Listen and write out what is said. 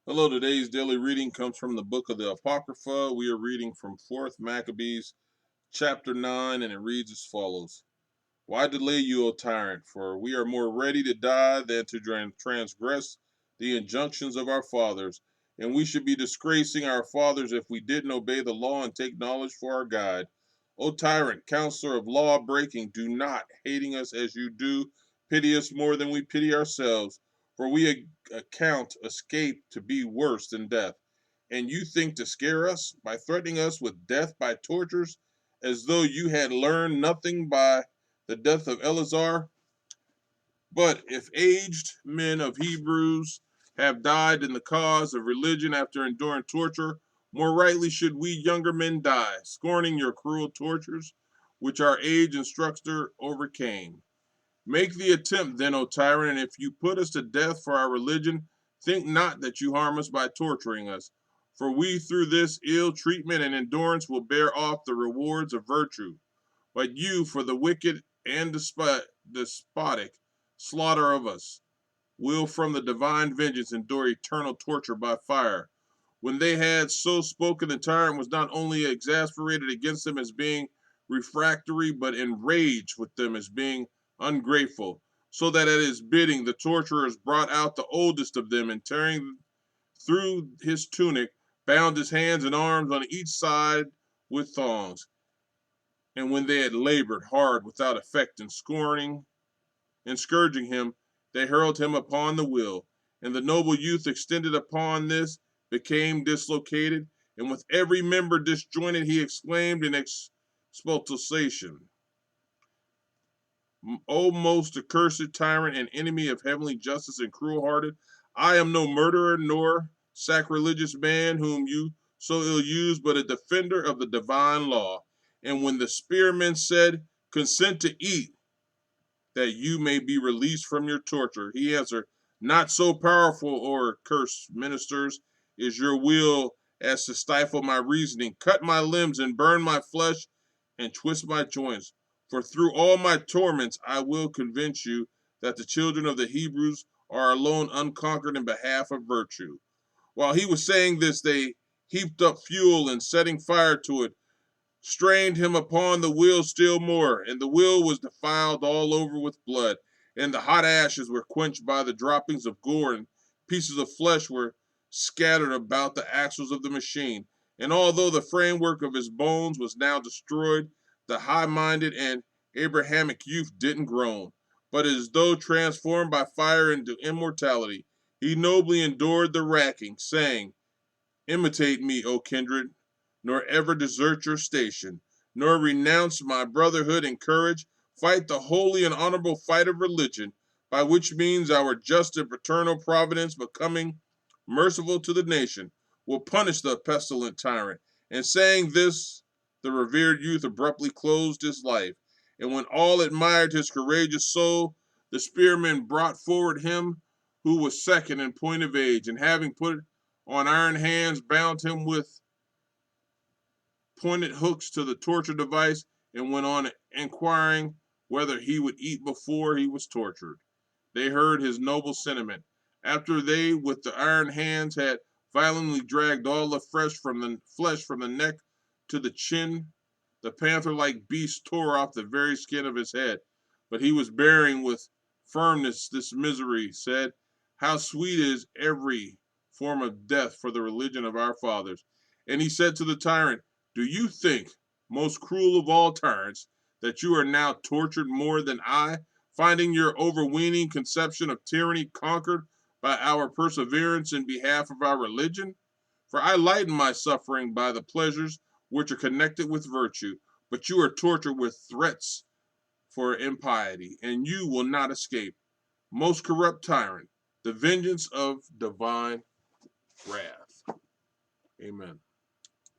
Hello, today's daily reading comes from the book of the Apocrypha. We are reading from 4th Maccabees, chapter 9, and it reads as follows. Why delay you, O tyrant? For we are more ready to die than to transgress the injunctions of our fathers, and we should be disgracing our fathers if we didn't obey the law and take knowledge for our guide. O tyrant, counselor of law breaking, do not, hating us as you do, pity us more than we pity ourselves, for we account escape to be worse than death. And you think to scare us by threatening us with death by tortures, as though you had learned nothing by the death of Eleazar. But if aged men of Hebrews have died in the cause of religion after enduring torture, more rightly should we younger men die, scorning your cruel tortures, which our age instructor overcame. Make the attempt then, O tyrant, and if you put us to death for our religion, think not that you harm us by torturing us. For we through this ill treatment and endurance will bear off the rewards of virtue. But you, for the wicked and despotic slaughter of us, will from the divine vengeance endure eternal torture by fire. When they had so spoken, the tyrant was not only exasperated against them as being refractory, but enraged with them as being ungrateful, so that at his bidding the torturers brought out the oldest of them, and tearing through his tunic, bound his hands and arms on each side with thongs. And when they had labored hard without effect in scorning and scourging him, they hurled him upon the wheel. And the noble youth extended upon this became dislocated, and with every member disjointed, he exclaimed in expostulation, O most accursed tyrant and enemy of heavenly justice and cruel hearted, I am no murderer nor sacrilegious man whom you so ill use, but a defender of the divine law. And when the spearmen said, Consent to eat, that you may be released from your torture, he answered, Not so powerful, or cursed ministers, is your will as to stifle my reasoning. Cut my limbs and burn my flesh and twist my joints. For through all my torments I will convince you that the children of the Hebrews are alone unconquered in behalf of virtue. While he was saying this, they heaped up fuel and setting fire to it, strained him upon the wheel still more, and the wheel was defiled all over with blood, and the hot ashes were quenched by the droppings of gore, and pieces of flesh were scattered about the axles of the machine. And although the framework of his bones was now destroyed, the high-minded and Abrahamic youth didn't groan, but as though transformed by fire into immortality, he nobly endured the racking, saying, Imitate me, O kindred, nor ever desert your station, nor renounce my brotherhood and courage. Fight the holy and honorable fight of religion, by which means our just and paternal providence, becoming merciful to the nation, will punish the pestilent tyrant. And saying this, the revered youth abruptly closed his life. And when all admired his courageous soul, the spearmen brought forward him who was second in point of age, and having put on iron hands, bound him with pointed hooks to the torture device, and went on inquiring whether he would eat before he was tortured. They heard his noble sentiment. After they, with the iron hands, had violently dragged all the flesh from the neck to the chin, the panther-like beast tore off the very skin of his head. But he was bearing with firmness this misery, said, How sweet is every form of death for the religion of our fathers. And he said to the tyrant, Do you think, most cruel of all tyrants, that you are now tortured more than I, finding your overweening conception of tyranny conquered by our perseverance in behalf of our religion? For I lighten my suffering by the pleasures which are connected with virtue, but you are tortured with threats for impiety, and you will not escape. Most corrupt tyrant, the vengeance of divine wrath. Amen.